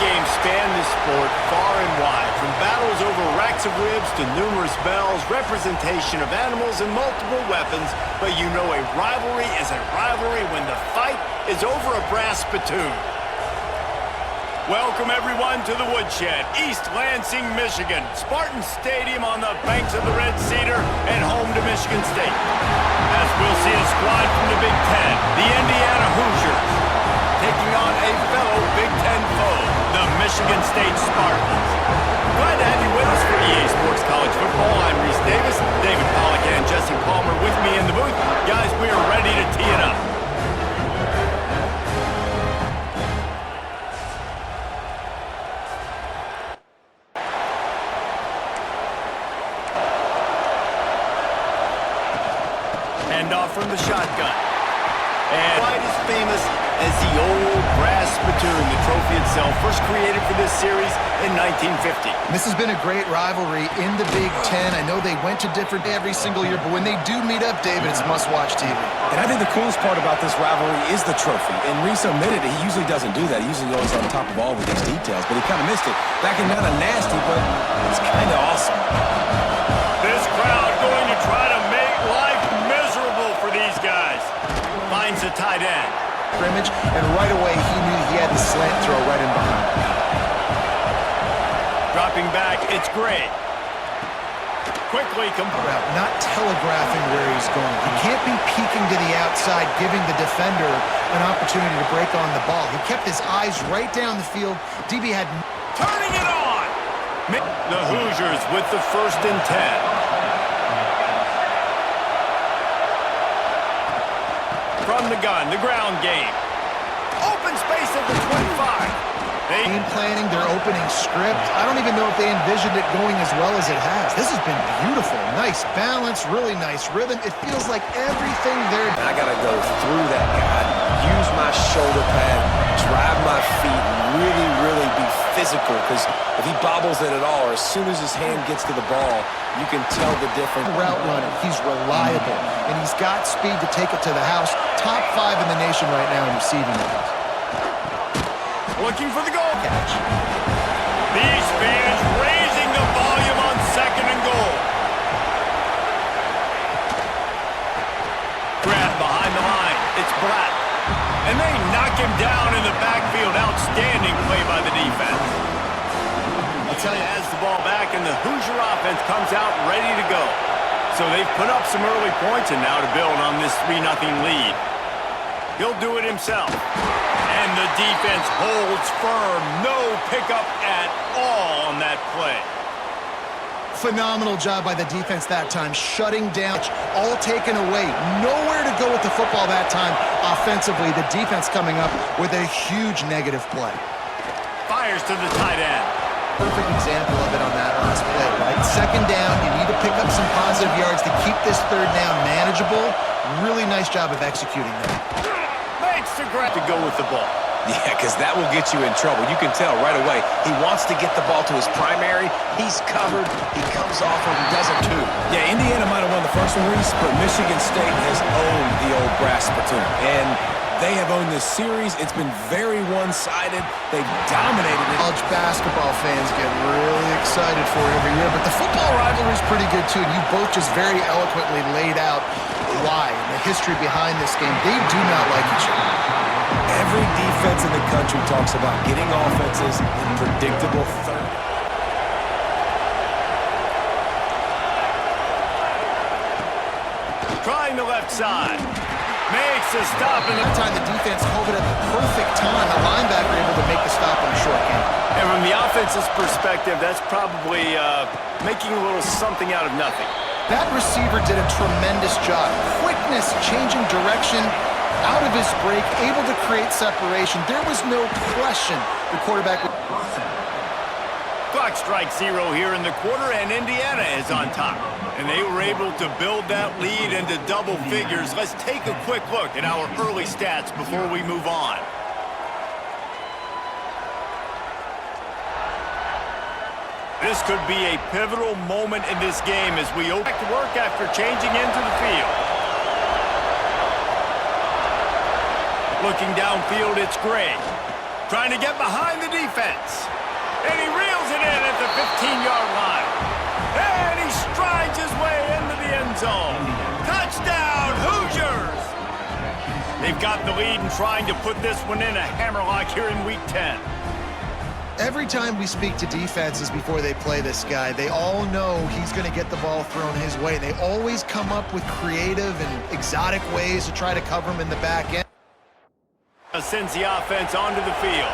games span this sport far and wide, from battles over racks of ribs to numerous bells, representation of animals, and multiple weapons. But you know a rivalry is a rivalry when the fight is over a brass spittoon. Welcome, everyone, to the Woodshed, East Lansing, Michigan. Spartan Stadium on the banks of the Red Cedar and home to Michigan State. As we'll see a squad from the Big Ten, the Indiana Hoosiers, taking on a fellow Big Ten foe, the Michigan State Spartans. Glad to have you with us for EA Sports College Football. I'm Reese Davis, David Pollack and Jesse Palmer with me in the booth. Guys, we are ready to tee it up. Off from the shotgun. And quite as famous as the Old Brass Spittoon, the trophy itself, first created for this series in 1950. This has been a great rivalry in the Big Ten. I know they went to different every single year, but when they do meet up, David, it's must-watch TV. And I think the coolest part about this rivalry is the trophy. And Reese admitted he usually doesn't do that. He usually goes on top of all of these details, but he kind of missed it. Backing down a nasty, but it's kind of awesome. This crowd going to try to make life miserable for these guys. Finds a tight end. Scrimmage, and right away he knew he had the slant throw right in behind. Dropping back, it's Gray. Quickly about not telegraphing where he's going. He can't be peeking to the outside, giving the defender an opportunity to break on the ball. He kept his eyes right down the field. DB had... Turning it on! The Hoosiers with the 1st and 10. From the gun, the ground game. Open space at the 25. Game planning, their opening script. I don't even know if they envisioned it going as well as it has. This has been beautiful. Nice balance, really nice rhythm. It feels like everything there. I got to go through that guy, use my shoulder pad, drive my feet, really be physical, because if he bobbles it at all, or as soon as his hand gets to the ball, you can tell the difference. Route runner, he's reliable, and he's got speed to take it to the house. Top 5 in the nation right now in receiving yards. Looking for the goal catch. These fans raising the volume on 2nd and goal. Grab behind the line. It's Black. And they knock him down in the backfield. Outstanding play by the defense. I'll tell you, has the ball back, and the Hoosier offense comes out ready to go. So they've put up some early points, and now to build on this 3-0 lead. He'll do it himself. And the defense holds firm. No pickup at all on that play. Phenomenal job by the defense that time, shutting down, all taken away. Nowhere to go with the football that time offensively. The defense coming up with a huge negative play. Fires to the tight end. Perfect example of it on that last play, right? 2nd down, you need to pick up some positive yards to keep this 3rd down manageable. Really nice job of executing that. To go with the ball. Yeah, because that will get you in trouble. You can tell right away. He wants to get the ball to his primary. He's covered. He comes off and does it too. Yeah, Indiana might have won the first one, Reese, but Michigan State has owned the Old Brass Spittoon. And they have owned this series. It's been very one-sided. They've dominated it. College basketball fans get really excited for it every year, but the football rivalry is pretty good too. And you both just very eloquently laid out why and the history behind this game. They do not like each other. Every defense in the country talks about getting offenses in predictable 3rd. Trying the left side. Makes a stop. And that time the defense held it at the perfect time. The linebacker able to make the stop on a short game. And from the offense's perspective, that's probably making a little something out of nothing. That receiver did a tremendous job. Quickness, changing direction, out of his break, able to create separation. There was no question the quarterback... Clock strikes 0 here in the quarter, and Indiana is on top. And they were able to build that lead into double figures. Let's take a quick look at our early stats before we move on. This could be a pivotal moment in this game as we go back to work after changing into the field. Looking downfield, it's Gray. trying to get behind the defense. And he reels it in at the 15-yard line. And he strides his way into the end zone. Touchdown, Hoosiers! They've got the lead and trying to put this one in a hammerlock here in Week 10. Every time we speak to defenses before they play this guy, they all know he's going to get the ball thrown his way. They always come up with creative and exotic ways to try to cover him in the back end. Sends the offense onto the field.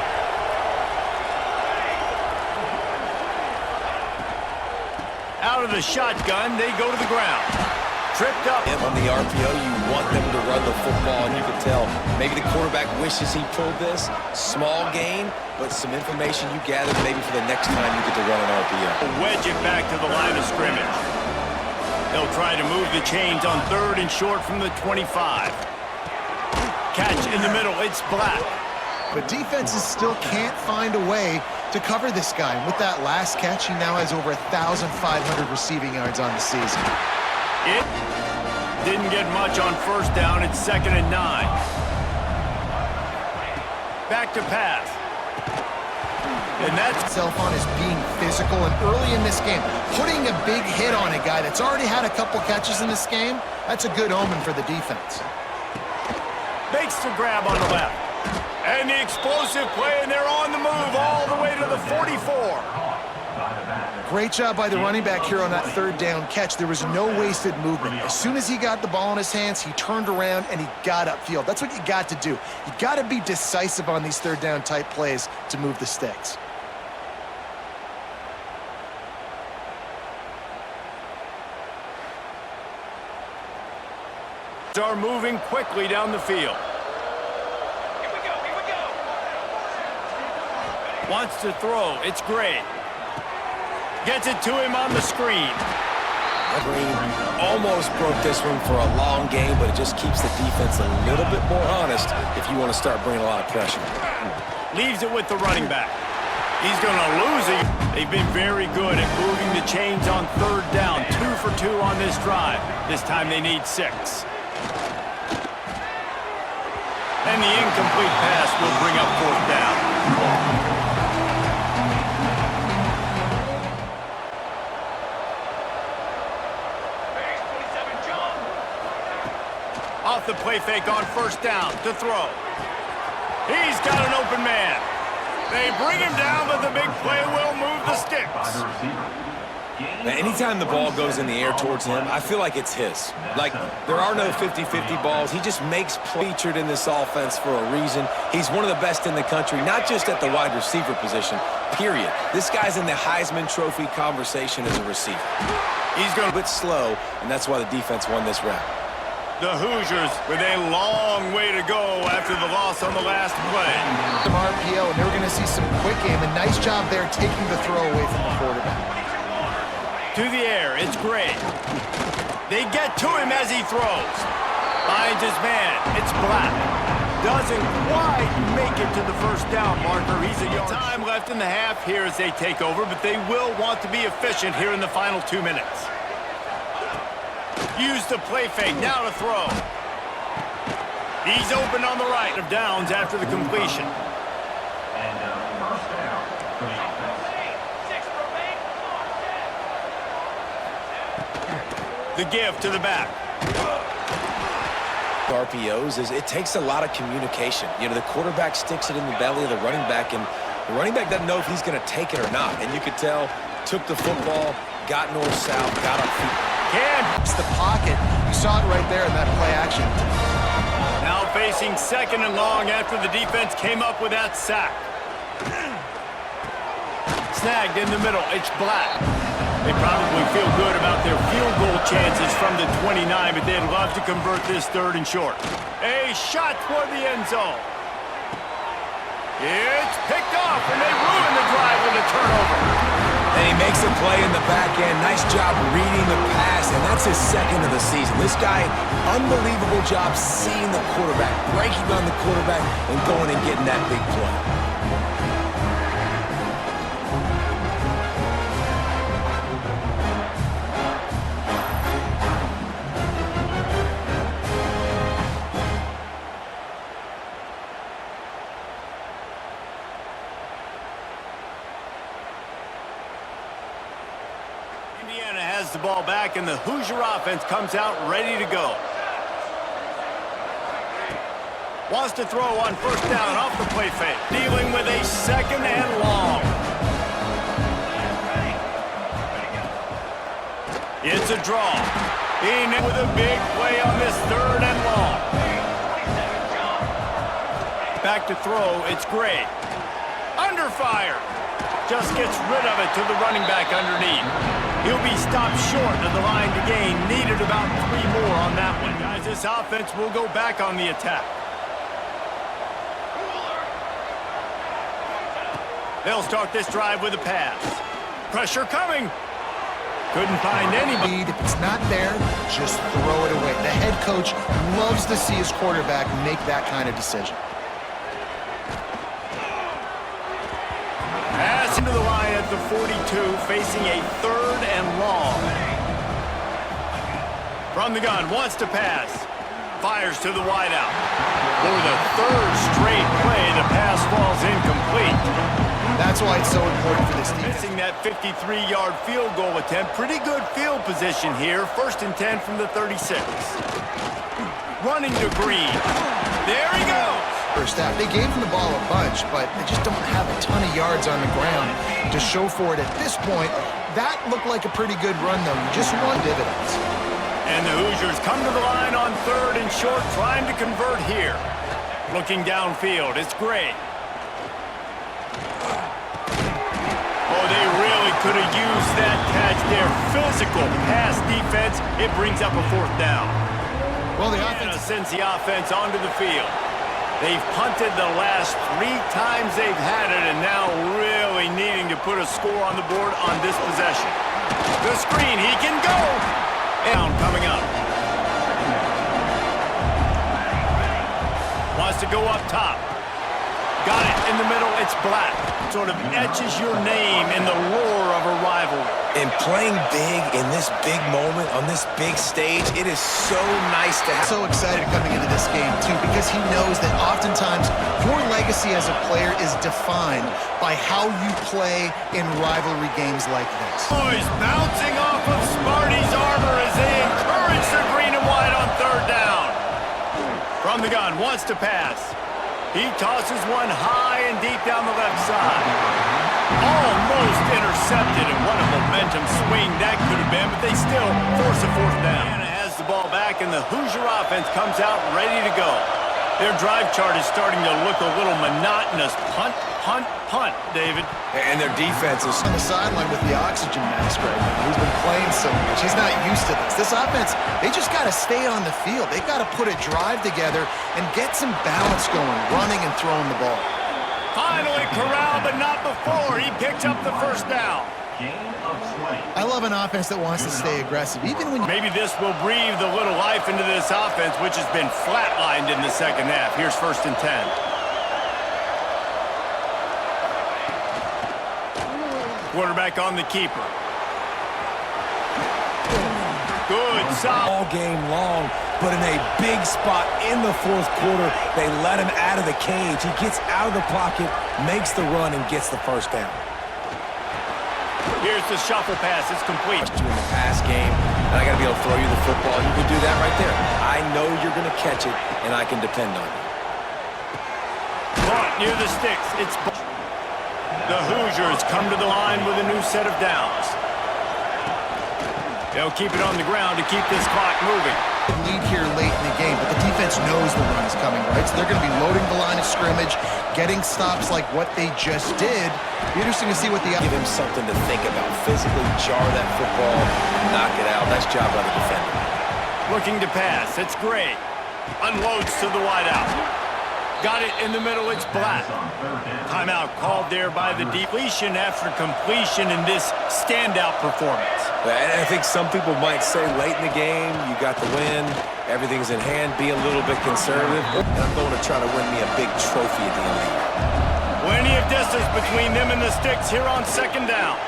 Out of the shotgun, they go to the ground. Tripped up. On the RPO, you want them to run the football, and you can tell maybe the quarterback wishes he pulled this. Small gain, but some information you gather maybe for the next time you get to run an RPO. Wedge it back to the line of scrimmage. They'll try to move the chains on 3rd and short from the 25. Catch in the middle, it's Black. But defenses still can't find a way to cover this guy. And with that last catch, he now has over 1,500 receiving yards on the season. It didn't get much on 1st down. It's 2nd and 9. Back to pass. And that's itself on as being physical, and early in this game, putting a big hit on a guy that's already had a couple catches in this game, that's a good omen for the defense. Makes the grab on the left. And the explosive play, and they're on the move all the way to the 44. Great job by the running back here on that 3rd down catch. There was no wasted movement. As soon as he got the ball in his hands, he turned around and he got upfield. That's what you got to do. You got to be decisive on these 3rd down type plays to move the sticks. Are moving quickly down the field. Here we go. Wants to throw. It's Gray. Gets it to him on the screen. Green almost broke this one for a long game, but it just keeps the defense a little bit more honest if you want to start bringing a lot of pressure. Leaves it with the running back. He's going to lose it. They've been very good at moving the chains on 3rd down. 2 for 2 on this drive. This time they need 6. And the incomplete pass will bring up 4th down. Off the play fake on 1st down to throw. He's got an open man. They bring him down, but the big play will move the sticks. Now, anytime the ball goes in the air towards him, I feel like it's his. Like, there are no 50-50 balls. He just makes featured in this offense for a reason. He's one of the best in the country, not just at the wide receiver position, period. This guy's in the Heisman Trophy conversation as a receiver. He's going a bit slow, and that's why the defense won this round. The Hoosiers with a long way to go after the loss on the last play. Some RPO, and they're going to see some quick game. A nice job there taking the throw away from the quarterback. To the air, it's Gray. They get to him as he throws. Finds his man, it's Black. Doesn't quite make it to the 1st down marker. He's a yard. Time left in the half here as they take over, but they will want to be efficient here in the final 2 minutes. Use the play fake, now to throw. He's open on the right of downs after the completion. The give to the back. RPOs is it takes a lot of communication. You know, the quarterback sticks it in the belly of the running back, and the running back doesn't know if he's going to take it or not. And you could tell, took the football, got north-south, got up feet. It's the pocket. You saw it right there in that play action. Now facing 2nd and long after the defense came up with that sack. Snagged in the middle, it's Black. They probably feel good about their field goal chances from the 29, but they'd love to convert this 3rd and short. A shot toward the end zone. It's picked off, and they ruin the drive with a turnover. And he makes a play in the back end. Nice job reading the pass, and that's his 2nd of the season. This guy, unbelievable job seeing the quarterback, breaking on the quarterback, and going and getting that big play. Indiana has the ball back, and the Hoosier offense comes out ready to go. Wants to throw on first down off the play fake. Dealing with a second and long. It's a draw. In with a big play on this third and long. Back to throw, it's Gray. Under fire. Just gets rid of it to the running back underneath. He'll be stopped short of the line to gain. Needed about 3 more on that one. Guys, this offense will go back on the attack. They'll start this drive with a pass. Pressure coming. Couldn't find anybody. If it's not there, just throw it away. The head coach loves to see his quarterback make that kind of decision. Pass into the line at the 42, facing a third and long. From the gun, wants to pass. Fires to the wideout. For the third straight play, the pass falls incomplete. That's why it's so important for this team. Missing that 53-yard field goal attempt. Pretty good field position here. 1st and 10 from the 36. Running to Green. There he goes. First half, they gave him the ball a bunch, but they just don't have a ton of yards on the ground to show for it at this point. That looked like a pretty good run, though. You just won dividends. And the Hoosiers come to the line on 3rd and short, trying to convert here. Looking downfield, it's Gray. Oh, they really could have used that catch there. Physical pass defense. It brings up a 4th down. Well, the offense sends the offense onto the field. They've punted the last 3 times they've had it, and now really needing to put a score on the board on this possession. The screen, he can go. Down coming up. Wants to go up top. Got it in the middle, it's Black. Sort of etches your name in the roar of a rivalry. And playing big in this big moment, on this big stage, it is so nice to have. So excited coming into this game, too, because he knows that oftentimes your legacy as a player is defined by how you play in rivalry games like this. Boys bouncing off of Sparty's armor as they encourage the green and white on 3rd down. From the gun, wants to pass. He tosses one high and deep down the left side. Almost intercepted, and what a momentum swing that could have been, but they still force a 4th down. Indiana has the ball back, and the Hoosier offense comes out ready to go. Their drive chart is starting to look a little monotonous. Punt, punt, punt, David. And their defense is on the sideline with the oxygen mask right now. He's been playing so much. He's not used to this. This offense, they just got to stay on the field. They got to put a drive together and get some balance going, running and throwing the ball. Finally corralled, but not before. He picks up the 1st down. I love an offense that wants to stay aggressive, even when maybe this will breathe a little life into this offense, which has been flatlined in the 2nd half. Here's 1st and 10. Quarterback on the keeper. Good, solid. all game long, but in a big spot in the 4th quarter, they let him out of the cage. He gets out of the pocket, makes the run, and gets the 1st down. Here's the shuffle pass. It's complete. In the pass game, and I got to be able to throw you the football. You can do that right there. I know you're going to catch it, and I can depend on you. Caught near the sticks. It's the Hoosiers come to the line with a new set of downs. They'll keep it on the ground to keep this clock moving. Lead here late in the game, but the defense knows the run is coming, right? So they're going to be loading the line of scrimmage, getting stops like what they just did. Be interesting to see what the... Give him something to think about. Physically jar that football and knock it out. Nice job by the defender. Looking to pass. It's Gray. Unloads to the wideout. Got it in the middle. It's Black. Timeout called there by the depletion after completion in this standout performance. And I think some people might say late in the game, you got the win, everything's in hand, be a little bit conservative, and I'm going to try to win me a big trophy at the end of the year. Plenty of distance between them and the sticks here on 2nd down.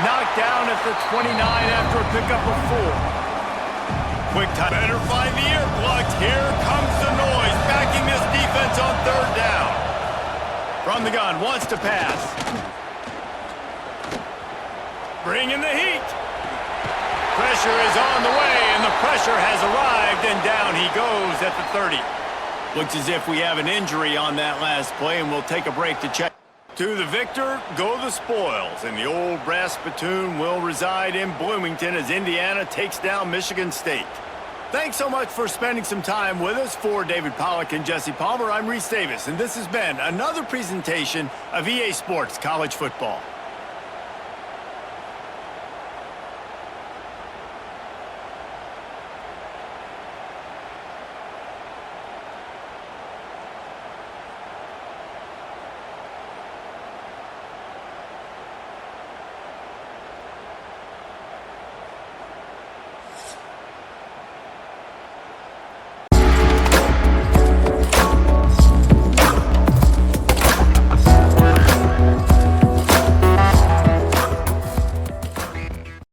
Knocked down at the 29 after a pickup of 4. Quick time. Better find the earplugs. Here comes the noise, backing this defense on 3rd down. From the gun, wants to pass. bringing the heat. Pressure is on the way, and the pressure has arrived, and down he goes at the 30. Looks as if we have an injury on that last play, and we'll take a break to check. To the victor go the spoils, and the Old Brass Spittoon will reside in Bloomington as Indiana takes down Michigan State. Thanks so much for spending some time with us. For David Pollack and Jesse Palmer, I'm Reese Davis, and this has been another presentation of EA Sports College Football.